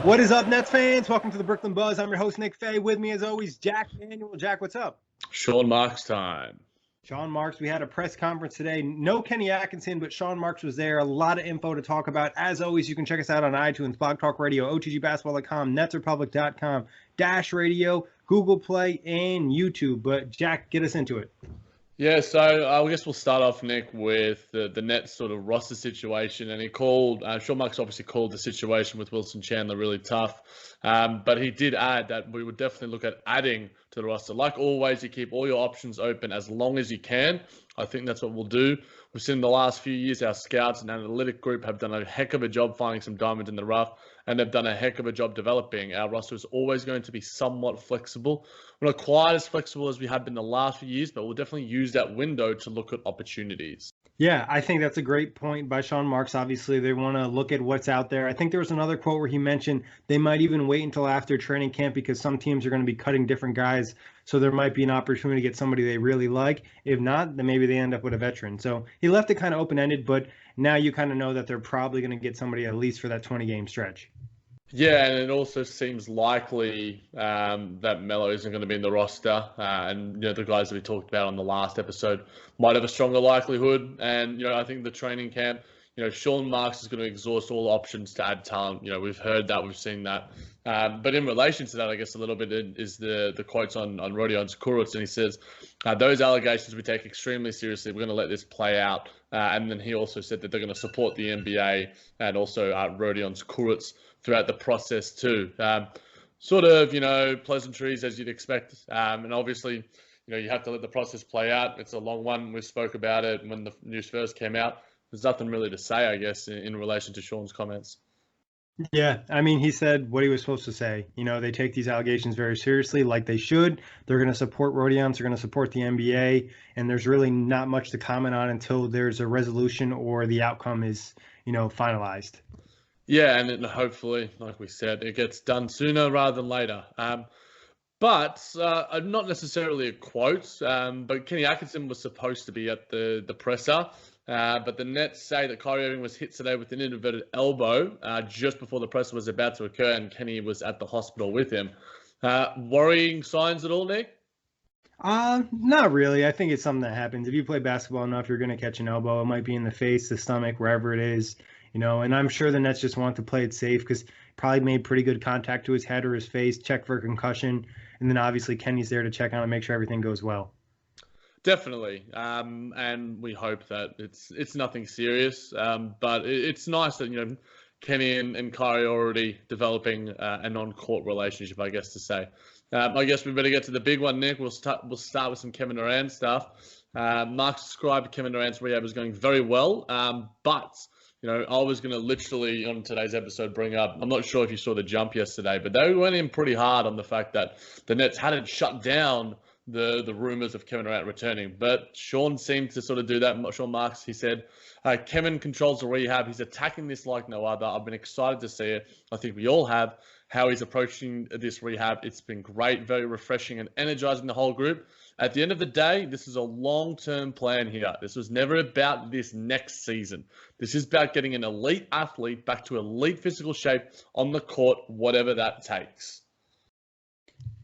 What is up, Nets fans? Welcome to the Brooklyn Buzz. I'm your host, Nick Fay. With me, as always, Jac Manuell. Jac, what's up? Sean Marks time. Sean Marks, we had a press conference today. No Kenny Atkinson, but Sean Marks was there. A lot of info to talk about. As always, you can check us out on iTunes, Blog Talk Radio, OTGBasketball.com, NetsRepublic.com, Dash Radio, Google Play, and YouTube. But, Jac, get us into it. Yeah, so I guess we'll start off, Nick, with the Nets sort of roster situation. And he called, Sean Marks obviously called the situation with Wilson Chandler really tough. But he did add that we would definitely look at adding to the roster. Like always, you keep all your options open as long as you can. I think that's what we'll do. We've seen in the last few years, our scouts and analytic group have done a heck of a job finding some diamonds in the rough, and they've done a heck of a job developing. Our roster is always going to be somewhat flexible. We're not quite as flexible as we have been the last few years, but we'll definitely use that window to look at opportunities. Yeah, I think that's a great point by Sean Marks. Obviously, they want to look at what's out there. I think there was another quote where he mentioned they might even wait until after training camp because some teams are going to be cutting different guys. So there might be an opportunity to get somebody they really like. If not, then maybe they end up with a veteran. So he left it kind of open-ended, but now you kind of know that they're probably going to get somebody at least for that 20-game stretch. Yeah, and it also seems likely that Melo isn't going to be in the roster, and the guys that we talked about on the last episode might have a stronger likelihood. And I think the training camp, Sean Marks is going to exhaust all options to add talent. We've heard that, we've seen that. But in relation to that, I guess a little bit is the quotes on Rodion's Kurucs, and he says those allegations we take extremely seriously. We're going to let this play out. And then he also said that they're going to support the NBA and also Rodion's Kurucs throughout the process too. Sort of, pleasantries as you'd expect. And obviously, you have to let the process play out. It's a long one. We spoke about it when the news first came out. There's nothing really to say, I guess, in relation to Sean's comments. Yeah, I mean, he said what he was supposed to say. They take these allegations very seriously, like they should. They're going to support Rodions. They're going to support the NBA. And there's really not much to comment on until there's a resolution or the outcome is, finalized. Yeah, and then hopefully, like we said, it gets done sooner rather than later. But not necessarily a quote, but Kenny Atkinson was supposed to be at the presser. But the Nets say that Kyrie Irving was hit today with an inverted elbow just before the presser was about to occur, and Kenny was at the hospital with him. Worrying signs at all, Nick? Not really. I think it's something that happens. If you play basketball enough, you're going to catch an elbow. It might be in the face, the stomach, wherever it is. And I'm sure the Nets just want to play it safe because probably made pretty good contact to his head or his face, check for a concussion, and then obviously Kenny's there to check on and make sure everything goes well. Definitely, and we hope that it's nothing serious. But it's nice that Kenny and Kyrie are already developing a non-court relationship, I guess to say. I guess we better get to the big one, Nick. We'll start with some Kevin Durant stuff. Marks described Kevin Durant's rehab as going very well, but I was going to literally on today's episode bring up, I'm not sure if you saw the jump yesterday, but they went in pretty hard on the fact that the Nets hadn't shut down the rumors of Kevin Durant returning. But Sean seemed to sort of do that. Sean Marks, he said, Kevin controls the rehab. He's attacking this like no other. I've been excited to see it. I think we all have, how he's approaching this rehab. It's been great, very refreshing and energizing the whole group. At the end of the day, this is a long-term plan here. This was never about this next season. This is about getting an elite athlete back to elite physical shape on the court, whatever that takes.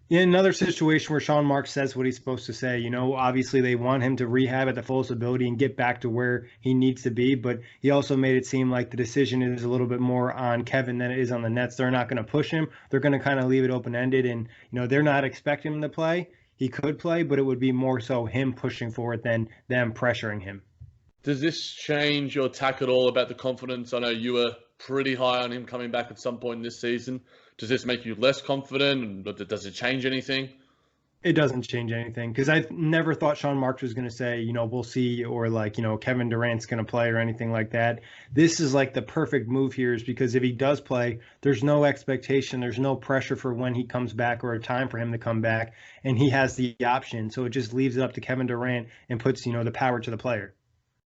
In another situation where Sean Marks says what he's supposed to say, obviously they want him to rehab at the fullest ability and get back to where he needs to be. But he also made it seem like the decision is a little bit more on Kevin than it is on the Nets. They're not going to push him. They're going to kind of leave it open-ended. And, they're not expecting him to play. He could play, but it would be more so him pushing for it than them pressuring him. Does this change your tack at all about the confidence? I know you were pretty high on him coming back at some point this season. Does this make you less confident? Does it change anything? It doesn't change anything because I never thought Sean Marks was going to say, we'll see, or Kevin Durant's going to play or anything like that. This is like the perfect move here is because if he does play, there's no expectation. There's no pressure for when he comes back or a time for him to come back. And he has the option. So it just leaves it up to Kevin Durant and puts, the power to the player.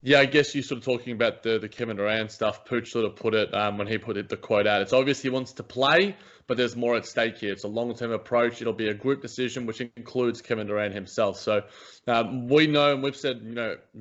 Yeah, I guess you're sort of talking about the Kevin Durant stuff. Pooch sort of put it when he put the quote out. It's obvious he wants to play, but there's more at stake here. It's a long-term approach. It'll be a group decision, which includes Kevin Durant himself. So we know, and we've said,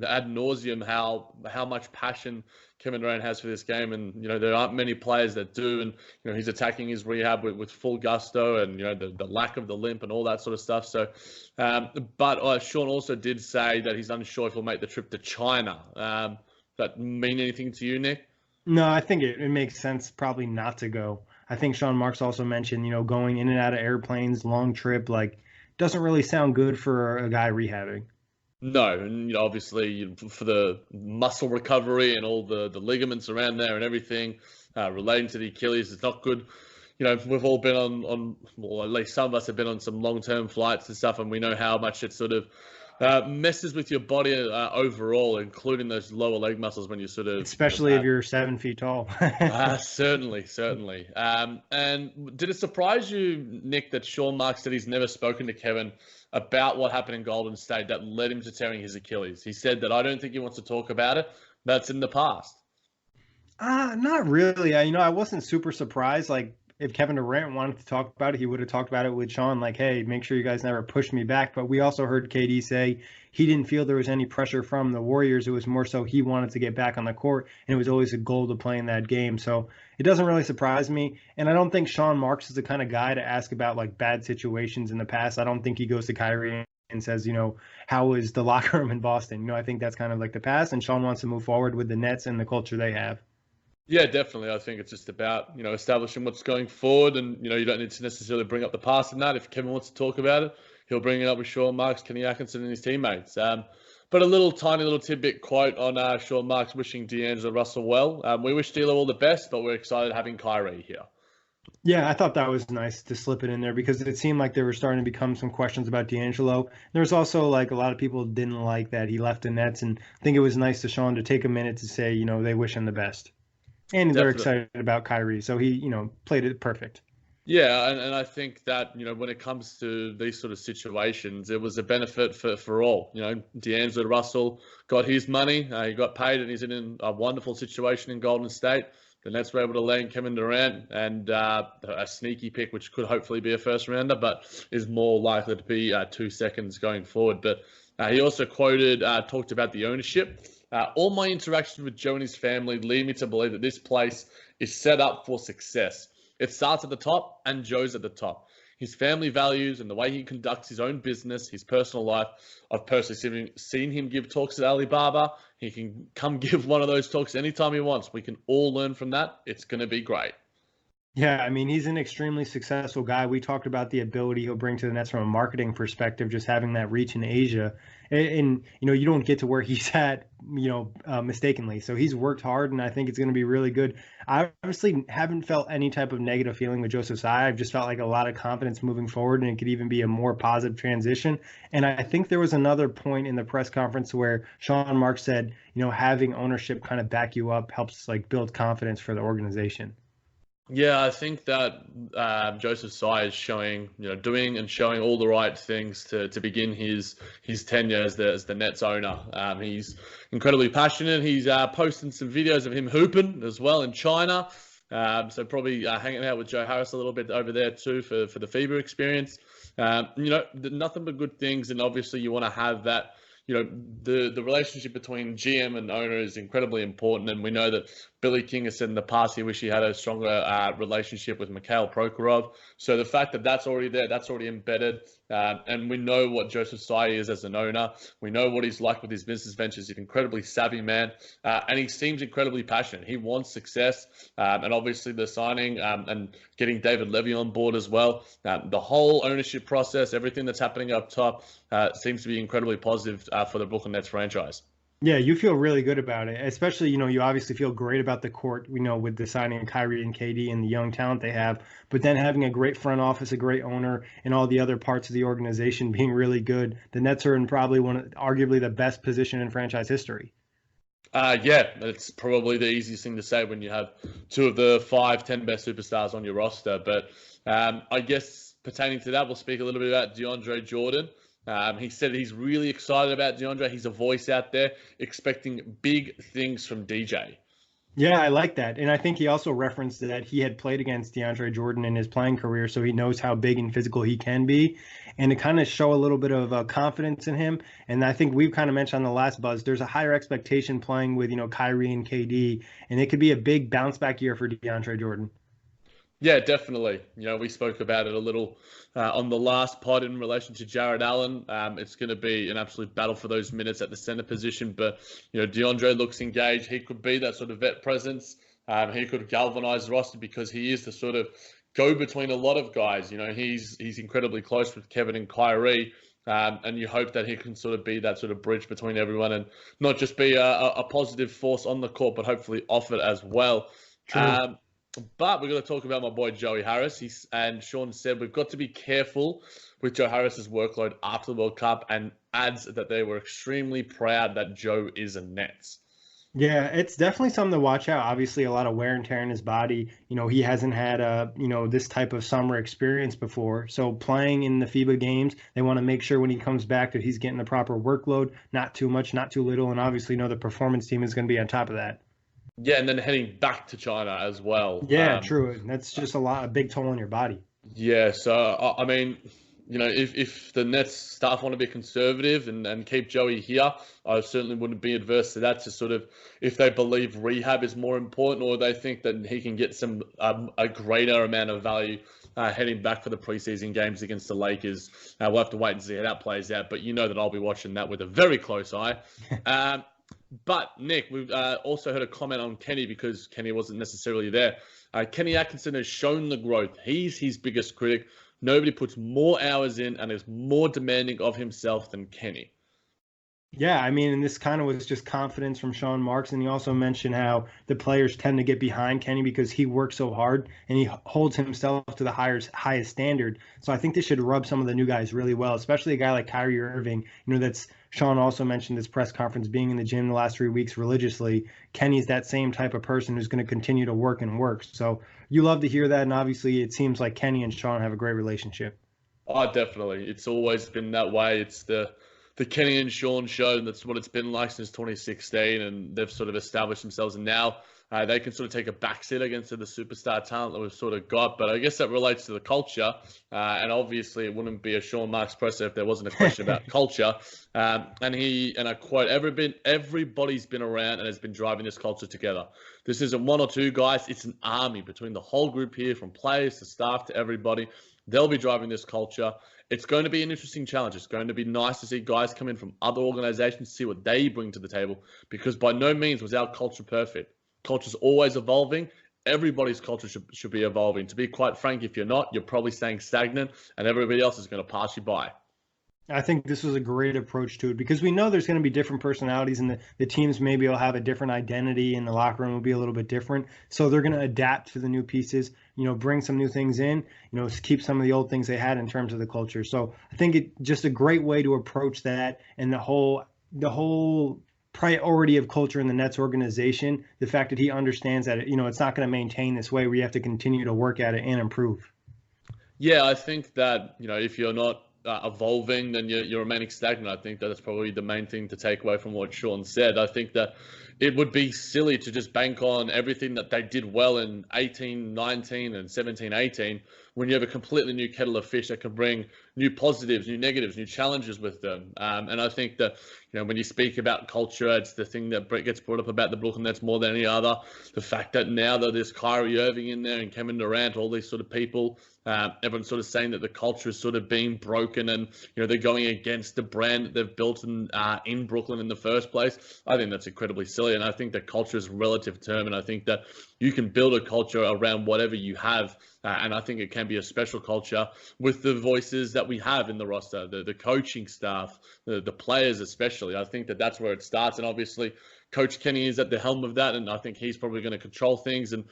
ad nauseum, how much passion Kevin Durant has for this game, and there aren't many players that do. And he's attacking his rehab with full gusto, and the lack of the limp and all that sort of stuff. So, but Sean also did say that he's unsure if he'll make the trip to China. Does that mean anything to you, Nick? No, I think it makes sense probably not to go. I think Sean Marks also mentioned, going in and out of airplanes, long trip, like doesn't really sound good for a guy rehabbing. No, and obviously for the muscle recovery and all the ligaments around there and everything relating to the Achilles, it's not good. We've all been on, or at least some of us have been on some long-term flights and stuff, and we know how much it sort of messes with your body overall, including those lower leg muscles when you sort of... Especially if you're 7 feet tall. Certainly. And did it surprise you, Nick, that Sean Marks said he's never spoken to Kevin about what happened in Golden State that led him to tearing his Achilles? He said that I don't think he wants to talk about it. That's in the past. Not really. I wasn't super surprised. Like, if Kevin Durant wanted to talk about it, he would have talked about it with Sean, like, hey, make sure you guys never push me back. But we also heard KD say he didn't feel there was any pressure from the Warriors. It was more so he wanted to get back on the court, and it was always a goal to play in that game. So it doesn't really surprise me. And I don't think Sean Marks is the kind of guy to ask about, like, bad situations in the past. I don't think he goes to Kyrie and says, how was the locker room in Boston? I think that's kind of like the past, and Sean wants to move forward with the Nets and the culture they have. Yeah, definitely. I think it's just about, establishing what's going forward, and, you don't need to necessarily bring up the past in that. If Kevin wants to talk about it, he'll bring it up with Sean Marks, Kenny Atkinson, and his teammates. But a tiny little tidbit quote on Sean Marks wishing D'Angelo Russell well. We wish D'Lo all the best, but we're excited having Kyrie here. Yeah, I thought that was nice to slip it in there because it seemed like there were starting to become some questions about D'Angelo. There's also like a lot of people didn't like that he left the Nets, and I think it was nice to Sean to take a minute to say, they wish him the best. And they're excited about Kyrie, so he, played it perfect. Yeah, and I think that, when it comes to these sort of situations, it was a benefit for all. D'Angelo Russell got his money, he got paid, and he's in a wonderful situation in Golden State. The Nets were able to land Kevin Durant and a sneaky pick, which could hopefully be a first rounder, but is more likely to be 2 seconds going forward. But he also talked about the ownership. All my interactions with Joe and his family lead me to believe that this place is set up for success. It starts at the top, and Joe's at the top. His family values and the way he conducts his own business, his personal life. I've personally seen him give talks at Alibaba. He can come give one of those talks anytime he wants. We can all learn from that. It's going to be great. Yeah, I mean, he's an extremely successful guy. We talked about the ability he'll bring to the Nets from a marketing perspective, just having that reach in Asia. And you don't get to where he's at, mistakenly. So he's worked hard, and I think it's going to be really good. I honestly haven't felt any type of negative feeling with Joseph Tsai. I've just felt like a lot of confidence moving forward, and it could even be a more positive transition. And I think there was another point in the press conference where Sean Marks said, having ownership kind of back you up helps like build confidence for the organization. Yeah, I think that Joseph Tsai is showing, doing and showing all the right things to begin his tenure as the Nets owner. He's incredibly passionate. He's posting some videos of him hooping as well in China. So probably hanging out with Joe Harris a little bit over there too for the FIBA experience. Nothing but good things, and obviously you want to have that. The relationship between GM and owner is incredibly important, and we know that Billy King has said in the past he wished he had a stronger relationship with Mikhail Prokhorov. So the fact that that's already there, that's already embedded, and we know what Joseph Tsai is as an owner. We know what he's like with his business ventures. He's an incredibly savvy man, and he seems incredibly passionate. He wants success, and obviously the signing and getting David Levy on board as well. The whole ownership process, everything that's happening up top, seems to be incredibly positive for the Brooklyn Nets franchise. Yeah, you feel really good about it, especially, you obviously feel great about the court, with the signing of Kyrie and KD and the young talent they have, but then having a great front office, a great owner, and all the other parts of the organization being really good. The Nets are in probably arguably the best position in franchise history. Yeah, it's probably the easiest thing to say when you have two of the 5-10 best superstars on your roster. But I guess pertaining to that, we'll speak a little bit about DeAndre Jordan. He said he's really excited about DeAndre. He's a voice out there expecting big things from DJ. Yeah, I like that. And I think he also referenced that he had played against DeAndre Jordan in his playing career, so he knows how big and physical he can be. And to kind of show a little bit of confidence in him. And I think we've kind of mentioned on the last buzz, there's a higher expectation playing with, Kyrie and KD, and it could be a big bounce back year for DeAndre Jordan. Yeah, definitely. We spoke about it a little on the last pod in relation to Jared Allen. It's going to be an absolute battle for those minutes at the center position. But, DeAndre looks engaged. He could be that sort of vet presence. He could galvanize the roster because he is the sort of go between a lot of guys. He's incredibly close with Kevin and Kyrie. And you hope that he can sort of be that sort of bridge between everyone and not just be a positive force on the court, but hopefully off it as well. True. But we're going to talk about my boy Joey Harris. And Sean said we've got to be careful with Joe Harris's workload after the World Cup, and adds that they were extremely proud that Joe is a Nets. Yeah, it's definitely something to watch out. Obviously, a lot of wear and tear in his body. He hasn't had this type of summer experience before. So playing in the FIBA games, they want to make sure when he comes back that he's getting the proper workload, not too much, not too little. And obviously, the performance team is going to be on top of that. Yeah, and then heading back to China as well. Yeah, true. That's just a big toll on your body. Yeah, so I mean, if the Nets staff want to be conservative and keep Joey here, I certainly wouldn't be adverse to that. To sort of, if they believe rehab is more important, or they think that he can get some a greater amount of value heading back for the preseason games against the Lakers. We'll have to wait and see how that plays out. But that I'll be watching that with a very close eye. But Nick, we've also heard a comment on Kenny because Kenny wasn't necessarily there. Kenny Atkinson has shown the growth. He's his biggest critic. Nobody puts more hours in and is more demanding of himself than Kenny. Yeah, I mean, and this kind of was just confidence from Sean Marks. And he also mentioned how the players tend to get behind Kenny because he works so hard and he holds himself to the highest standard. So I think this should rub some of the new guys really well, especially a guy like Kyrie Irving. That's Sean also mentioned this press conference being in the gym the last 3 weeks religiously. Kenny's that same type of person who's going to continue to work and work. So you love to hear that. And obviously, it seems like Kenny and Sean have a great relationship. Oh, definitely. It's always been that way. It's the Kenny and Sean show, and that's what it's been like since 2016, and they've sort of established themselves, and now they can sort of take a backseat against the superstar talent that we've sort of got. But I guess that relates to the culture, and obviously it wouldn't be a Sean Marks presser if there wasn't a question about culture. And I quote, everybody's been around and has been driving this culture together. This isn't one or two guys, it's an army between the whole group here, from players to staff to everybody. They'll be driving this culture. It's going to be an interesting challenge. It's going to be nice to see guys come in from other organizations, see what they bring to the table, because by no means was our culture perfect. Culture's always evolving. Everybody's culture should be evolving. To be quite frank, if you're not, you're probably staying stagnant and everybody else is going to pass you by. I think this was a great approach to it because we know there's going to be different personalities and the teams maybe will have a different identity and the locker room will be a little bit different. So they're going to adapt to the new pieces, bring some new things in, keep some of the old things they had in terms of the culture. So I think it's just a great way to approach that, and the whole priority of culture in the Nets organization, the fact that he understands that, it's not going to maintain this way where you have to continue to work at it and improve. Yeah, I think that, if you're not evolving, then you're remaining stagnant. I think that's probably the main thing to take away from what Sean said. I think that it would be silly to just bank on everything that they did well in 18, 19 and 17, 18 when you have a completely new kettle of fish that can bring new positives, new negatives, new challenges with them. And I think that, when you speak about culture, it's the thing that gets brought up about the Brooklyn Nets more than any other. The fact that now that there's Kyrie Irving in there and Kevin Durant, all these sort of people, everyone's sort of saying that the culture is sort of being broken and, they're going against the brand that they've built in Brooklyn in the first place. I think that's incredibly silly. And I think that culture is a relative term. And I think that you can build a culture around whatever you have. And I think it can be a special culture with the voices that we have in the roster, the coaching staff, the players especially. I think that that's where it starts. And obviously, Coach Kenny is at the helm of that, and I think he's probably going to control things. And,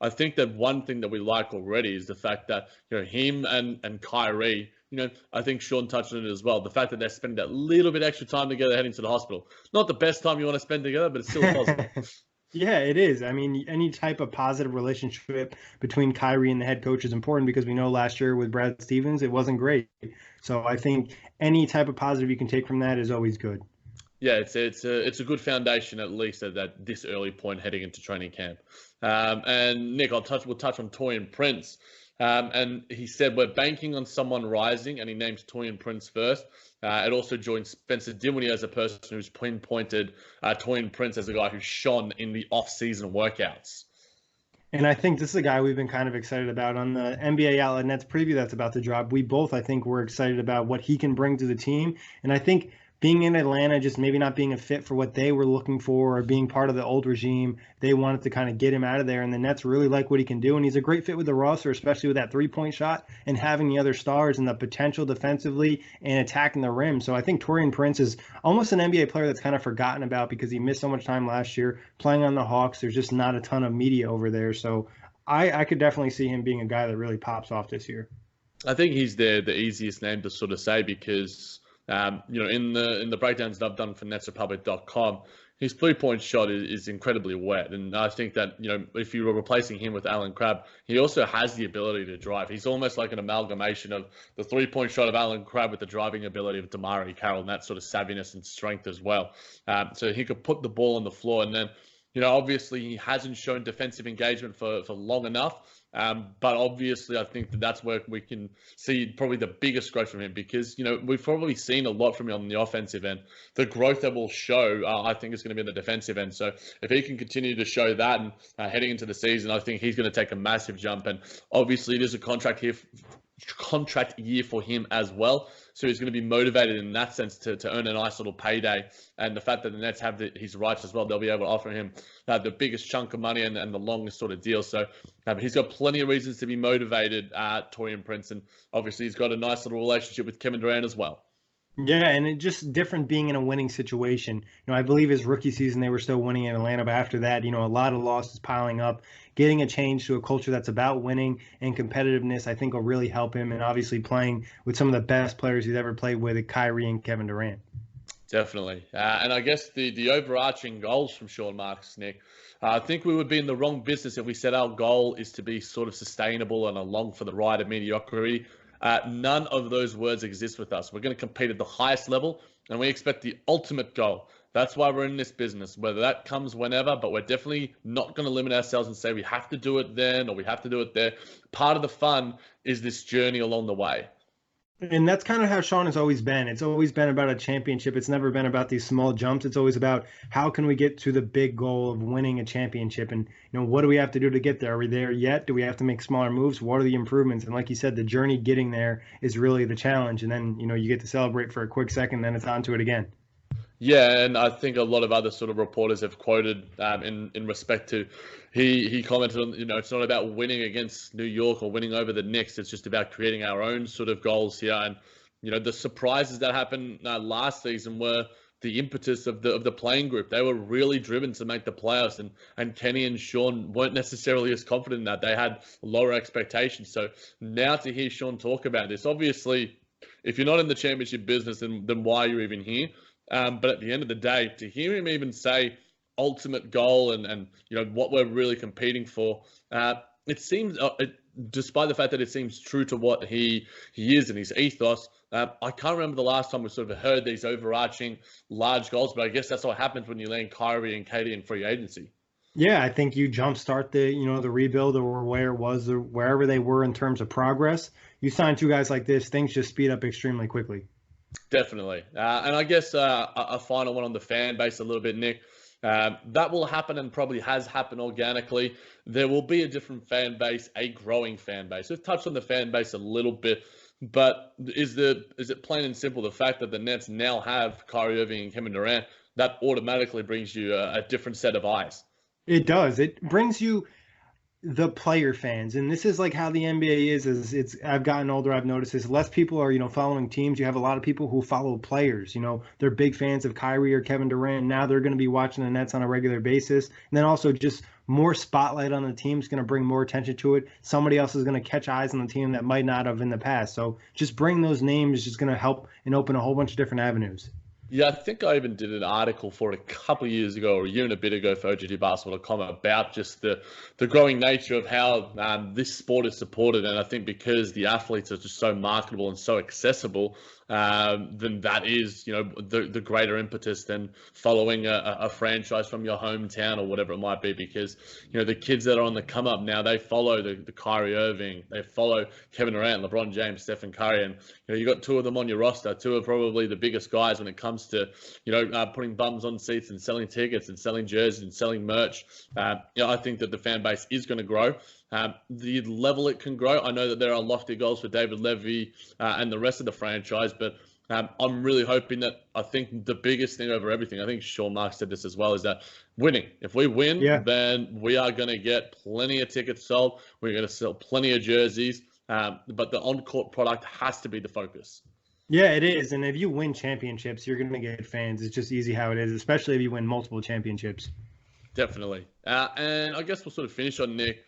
I think that one thing that we like already is the fact that, him and Kyrie, I think Sean touched on it as well. The fact that they're spending that little bit extra time together heading to the hospital. Not the best time you want to spend together, but it's still positive. Yeah, it is. I mean, any type of positive relationship between Kyrie and the head coach is important because we know last year with Brad Stevens, it wasn't great. So I think any type of positive you can take from that is always good. Yeah, it's a good foundation at least at this early point heading into training camp. And Nick, we'll touch on Torian Prince. And he said we're banking on someone rising, and he names Torian Prince first. It also joins Spencer Dinwiddie as a person who's pinpointed Torian Prince as a guy who shone in the off-season workouts. And I think this is a guy we've been kind of excited about on the NBA Outlet Nets preview that's about to drop. We both, I think, were excited about what he can bring to the team. And I think being in Atlanta, just maybe not being a fit for what they were looking for or being part of the old regime, they wanted to kind of get him out of there. And the Nets really like what he can do. And he's a great fit with the roster, especially with that three-point shot and having the other stars and the potential defensively and attacking the rim. So I think Torian Prince is almost an NBA player that's kind of forgotten about because he missed so much time last year playing on the Hawks. There's just not a ton of media over there. So I could definitely see him being a guy that really pops off this year. I think he's the easiest name to sort of say because in the breakdowns that I've done for netsrepublic.com, his three-point shot is incredibly wet. And I think that, if you were replacing him with Alan Crabb, he also has the ability to drive. He's almost like an amalgamation of the three-point shot of Alan Crabb with the driving ability of Damari Carroll and that sort of savviness and strength as well. So he could put the ball on the floor. And then, obviously he hasn't shown defensive engagement for long enough. But obviously, I think that's where we can see probably the biggest growth from him because, we've probably seen a lot from him on the offensive end. The growth that will show, I think, is going to be on the defensive end. So if he can continue to show that and heading into the season, I think he's going to take a massive jump. And obviously, it is a contract year for him as well. So he's going to be motivated in that sense to earn a nice little payday. And the fact that the Nets have his rights as well, they'll be able to offer him the biggest chunk of money and the longest sort of deal. So he's got plenty of reasons to be motivated, Torian Prince. And obviously he's got a nice little relationship with Kevin Durant as well. Yeah, and it just different being in a winning situation. I believe his rookie season they were still winning in Atlanta, but after that, a lot of losses piling up. Getting a change to a culture that's about winning and competitiveness, I think will really help him. And obviously playing with some of the best players he's ever played with, Kyrie and Kevin Durant. Definitely. And I guess the overarching goals from Sean Marks, Nick, I think we would be in the wrong business if we said our goal is to be sort of sustainable and along for the ride of mediocrity. None of those words exist with us. We're going to compete at the highest level, and we expect the ultimate goal. That's why we're in this business, whether that comes whenever, but we're definitely not going to limit ourselves and say we have to do it then or we have to do it there. Part of the fun is this journey along the way. And that's kind of how Sean has always been. It's always been about a championship. It's never been about these small jumps. It's always about how can we get to the big goal of winning a championship? And, what do we have to do to get there? Are we there yet? Do we have to make smaller moves? What are the improvements? And like you said, the journey getting there is really the challenge. And then, you get to celebrate for a quick second, then it's on to it again. Yeah, and I think a lot of other sort of reporters have quoted in respect to he commented on, it's not about winning against New York or winning over the Knicks. It's just about creating our own sort of goals here. And, the surprises that happened last season were the impetus of the playing group. They were really driven to make the playoffs, and Kenny and Sean weren't necessarily as confident in that. They had lower expectations. So now to hear Sean talk about this, obviously, if you're not in the championship business, then why are you even here? But at the end of the day, to hear him even say ultimate goal and what we're really competing for, it seems, despite the fact that it seems true to what he is and his ethos, I can't remember the last time we sort of heard these overarching large goals, but I guess that's what happens when you land Kyrie and KD in free agency. Yeah, I think you jumpstart the rebuild or where it was or wherever they were in terms of progress. You sign two guys like this, things just speed up extremely quickly. Definitely. And I guess a final one on the fan base a little bit, Nick. That will happen and probably has happened organically. There will be a different fan base, a growing fan base. We've touched on the fan base a little bit, but is it plain and simple the fact that the Nets now have Kyrie Irving and Kevin Durant, that automatically brings you a different set of eyes? It does. It brings you the player fans, and this is like how the NBA is it's I've gotten older, I've noticed this, less people are following teams. You have a lot of people who follow players. They're big fans of Kyrie or Kevin Durant. Now they're going to be watching the Nets on a regular basis, and then also just more spotlight on the team is going to bring more attention to it. Somebody else is going to catch eyes on the team that might not have in the past. So just bring those names is just going to help and open a whole bunch of different avenues. Yeah, I think I even did an article for it a couple of years ago or a year and a bit ago for OGTbasketball.com about just the growing nature of how this sport is supported. And I think because the athletes are just so marketable and so accessible, then that is, the greater impetus than following a franchise from your hometown or whatever it might be. Because, the kids that are on the come up now, they follow the Kyrie Irving, they follow Kevin Durant, LeBron James, Stephen Curry, and you got two of them on your roster. Two are probably the biggest guys when it comes to, putting bums on seats and selling tickets and selling jerseys and selling merch. I think that the fan base is going to grow. The level it can grow, I know that there are lofty goals for David Levy and the rest of the franchise, but I'm really hoping that, I think the biggest thing over everything, I think Sean Marks said this as well, is that winning. If we win, then we are going to get plenty of tickets sold. We're going to sell plenty of jerseys, but the on-court product has to be the focus. Yeah, it is. And if you win championships, you're going to get fans. It's just easy how it is, especially if you win multiple championships. Definitely. And I guess we'll sort of finish on, Nick.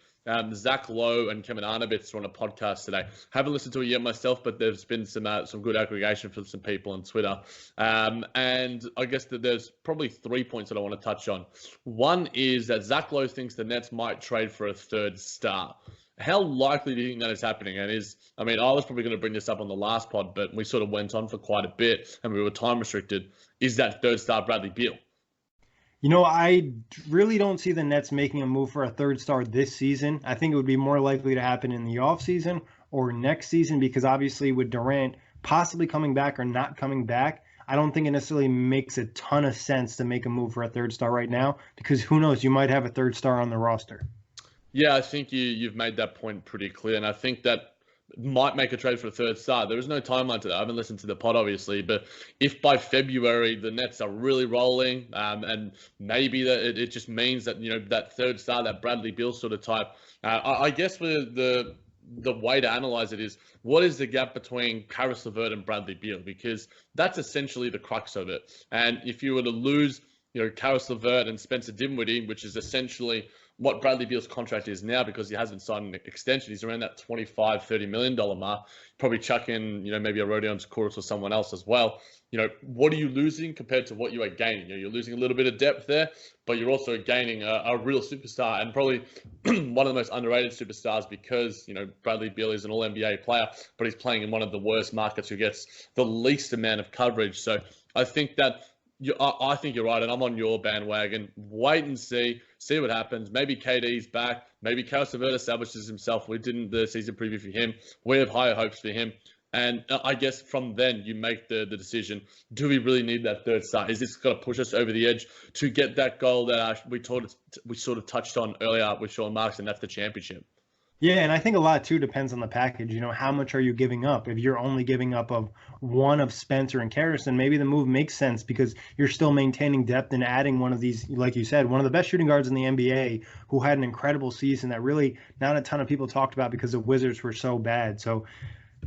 Zach Lowe and Kevin Arnabitz are on a podcast today. Haven't listened to it yet myself, but there's been some good aggregation from some people on Twitter. And I guess that there's probably 3 points that I want to touch on. One is that Zach Lowe thinks the Nets might trade for a third star. How likely do you think that is happening? And I was probably going to bring this up on the last pod, but we sort of went on for quite a bit and we were time restricted. Is that third star Bradley Beal? I really don't see the Nets making a move for a third star this season. I think it would be more likely to happen in the offseason or next season, because obviously with Durant possibly coming back or not coming back, I don't think it necessarily makes a ton of sense to make a move for a third star right now, because who knows, you might have a third star on the roster. Yeah, I think you've made that point pretty clear, and I think that might make a trade for a third star. There is no timeline to that. I haven't listened to the pod, obviously, but if by February the Nets are really rolling, and maybe that it just means that that third star, that Bradley Beal sort of type. I guess the way to analyze it is, what is the gap between Caris LeVert and Bradley Beal? Because that's essentially the crux of it. And if you were to lose, Caris LeVert and Spencer Dinwiddie, which is essentially what Bradley Beal's contract is now, because he hasn't signed an extension. He's around that $25-30 million mark. Probably chuck in, maybe a Rodion Kurucs or someone else as well. What are you losing compared to what you are gaining? You're losing a little bit of depth there, but you're also gaining a real superstar, and probably one of the most underrated superstars, because, Bradley Beal is an all-NBA player, but he's playing in one of the worst markets who gets the least amount of coverage. So I think that I think you're right, and I'm on your bandwagon. Wait and see what happens. Maybe KD's back. Maybe Caris LeVert establishes himself. We didn't the season preview for him. We have higher hopes for him. And I guess from then you make the decision, do we really need that third star? Is this going to push us over the edge to get that goal that we sort of touched on earlier with Sean Marks, and that's the championship? Yeah, and I think a lot, too, depends on the package. How much are you giving up? If you're only giving up of one of Spencer and Caris, then maybe the move makes sense, because you're still maintaining depth and adding one of these, like you said, one of the best shooting guards in the NBA, who had an incredible season that really not a ton of people talked about because the Wizards were so bad. So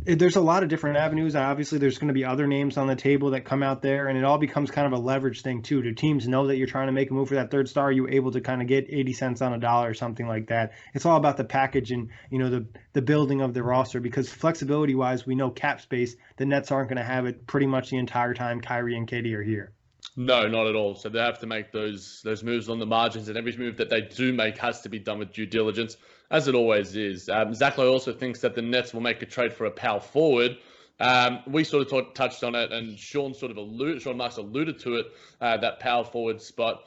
there's a lot of different avenues. Obviously, there's going to be other names on the table that come out there, and it all becomes kind of a leverage thing too. Do teams know that you're trying to make a move for that third star? Are you able to kind of get 80 cents on a dollar or something like that? It's all about the package and the building of the roster, because flexibility wise, we know cap space, the Nets aren't going to have it pretty much the entire time Kyrie and KD are here. No, not at all. So they have to make those moves on the margins, and every move that they do make has to be done with due diligence, as it always is. Zach Lowe also thinks that the Nets will make a trade for a power forward. We sort of touched on it, and Sean Marks alluded to it, that power forward spot.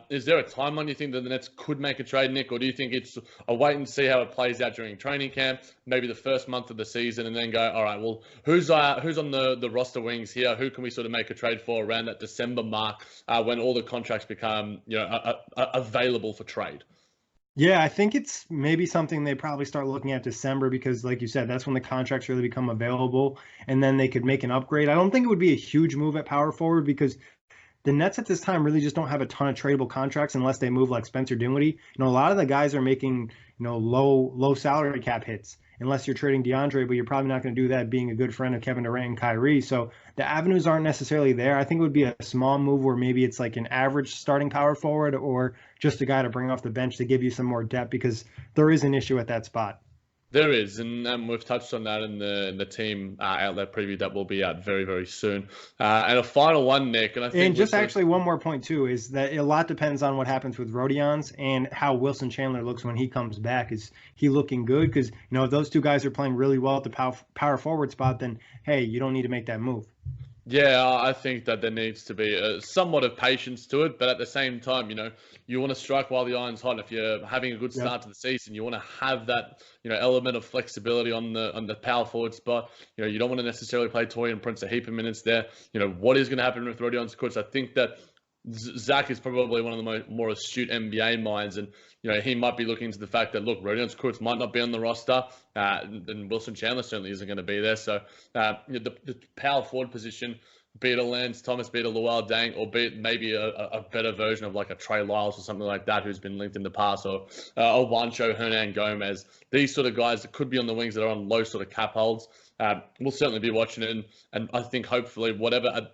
Is there a timeline you think that the Nets could make a trade, Nick, or do you think it's a wait and see how it plays out during training camp, maybe the first month of the season, and then go, all right, well, who's on the roster wings here? Who can we sort of make a trade for around that December mark, when all the contracts become available for trade? Yeah, I think it's maybe something they probably start looking at December, because like you said, that's when the contracts really become available, and then they could make an upgrade. I don't think it would be a huge move at power forward, because the Nets at this time really just don't have a ton of tradable contracts unless they move like Spencer Dinwiddie. A lot of the guys are making, low salary cap hits unless you're trading DeAndre, but you're probably not going to do that being a good friend of Kevin Durant and Kyrie. So the avenues aren't necessarily there. I think it would be a small move where maybe it's like an average starting power forward, or just a guy to bring off the bench to give you some more depth, because there is an issue at that spot. There is, and we've touched on that in the team outlet preview that will be out very, very soon. And a final one, Nick, and I think just actually one more point too is that a lot depends on what happens with Rodion's and how Wilson Chandler looks when he comes back. Is he looking good? Because if those two guys are playing really well at the power forward spot, then hey, you don't need to make that move. Yeah, I think that there needs to be somewhat of patience to it, but at the same time, you want to strike while the iron's hot. If you're having a good start to the season, you want to have that, element of flexibility on the power forward spot. You don't want to necessarily play Torian Prince a heap of minutes there. What is going to happen with Rodion's coach? I think that Zach is probably one of the more astute NBA minds, and he might be looking to the fact that look, Rodion's Kurtz might not be on the roster, and Wilson Chandler certainly isn't going to be there. So the power forward position, be it a Lance Thomas, be it a Luol Deng, or be it maybe a better version of like a Trey Lyles or something like that, who's been linked in the past, or a Juancho Hernan Gomez. These sort of guys that could be on the wings that are on low sort of cap holds. We'll certainly be watching it, and I think hopefully whatever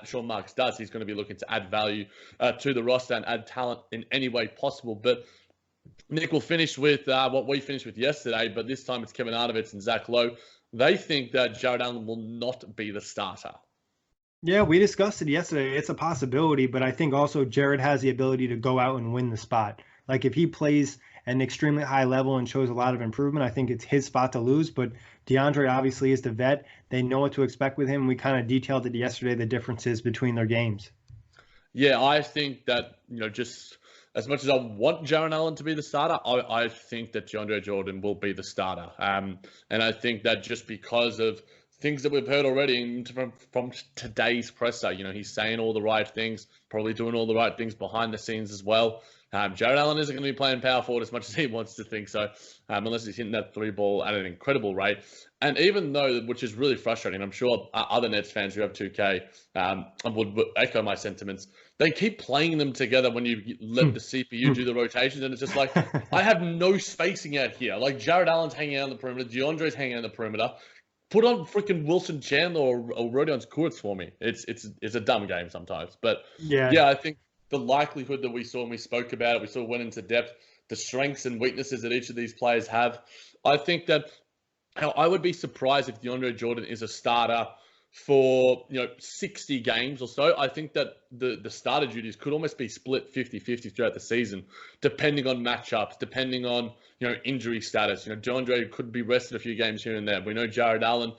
Sean Marks does, he's going to be looking to add value to the roster and add talent in any way possible. But Nick will finish with what we finished with yesterday, but this time it's Kevin Arnovitz and Zach Lowe. They think that Jared Allen will not be the starter. Yeah, we discussed it yesterday. It's a possibility, but I think also Jared has the ability to go out and win the spot. Like if he plays at an extremely high level and shows a lot of improvement, I think it's his spot to lose. But DeAndre obviously is the vet. They know what to expect with him. We kind of detailed it yesterday, the differences between their games. Yeah, I think that, just as much as I want Jared Allen to be the starter, I think that DeAndre Jordan will be the starter. And I think that just because of things that we've heard already from today's presser, he's saying all the right things, probably doing all the right things behind the scenes as well. Jared Allen isn't going to be playing power forward as much as he wants to think so, unless he's hitting that three ball at an incredible rate. And even though, which is really frustrating, I'm sure other Nets fans who have 2K would echo my sentiments. They keep playing them together when you let the CPU do the rotations, and it's just like, I have no spacing out here. Like Jared Allen's hanging out on the perimeter, DeAndre's hanging out on the perimeter. Put on freaking Wilson Chandler or Rodion's Kurtz for me. It's a dumb game sometimes, but yeah, I think the likelihood that we saw and we spoke about it, we sort of went into depth, the strengths and weaknesses that each of these players have. I think that I would be surprised if DeAndre Jordan is a starter for 60 games or so. I think that the starter duties could almost be split 50-50 throughout the season, depending on matchups, depending on injury status. DeAndre could be rested a few games here and there. We know Jared Allen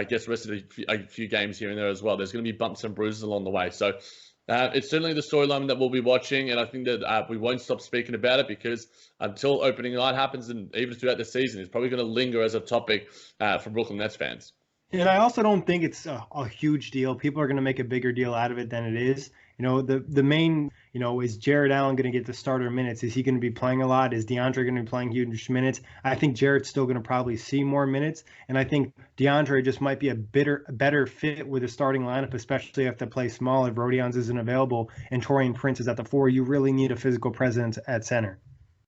gets rested a few games here and there as well. There's going to be bumps and bruises along the way. So it's certainly the storyline that we'll be watching, and I think that we won't stop speaking about it because until opening night happens and even throughout the season, it's probably going to linger as a topic for Brooklyn Nets fans. And I also don't think it's a huge deal. People are going to make a bigger deal out of it than it is. The main, is Jared Allen going to get the starter minutes? Is he going to be playing a lot? Is DeAndre going to be playing huge minutes? I think Jared's still going to probably see more minutes. And I think DeAndre just might be a better fit with a starting lineup, especially if they play small, if Rodion's isn't available and Torian Prince is at the 4. You really need a physical presence at center.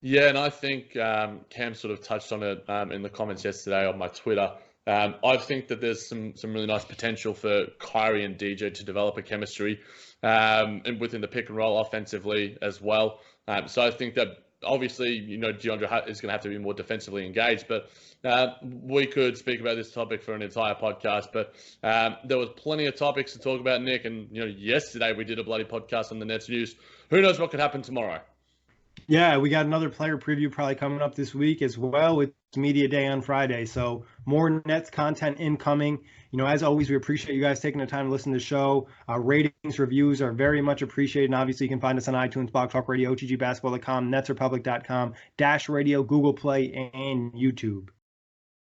Yeah, and I think Cam sort of touched on it in the comments yesterday on my Twitter. I think that there's some really nice potential for Kyrie and DJ to develop a chemistry and within the pick and roll offensively as well. So I think that obviously, DeAndre is going to have to be more defensively engaged, but we could speak about this topic for an entire podcast, but there was plenty of topics to talk about, Nick, and yesterday we did a bloody podcast on the Nets news. Who knows what could happen tomorrow? Yeah, we got another player preview probably coming up this week as well with Media Day on Friday. So more Nets content incoming. As always, we appreciate you guys taking the time to listen to the show. Ratings, reviews are very much appreciated. And obviously, you can find us on iTunes, Blog Talk Radio, OTGBasketball.com, NetsRepublic.com, Dash Radio, Google Play, and YouTube.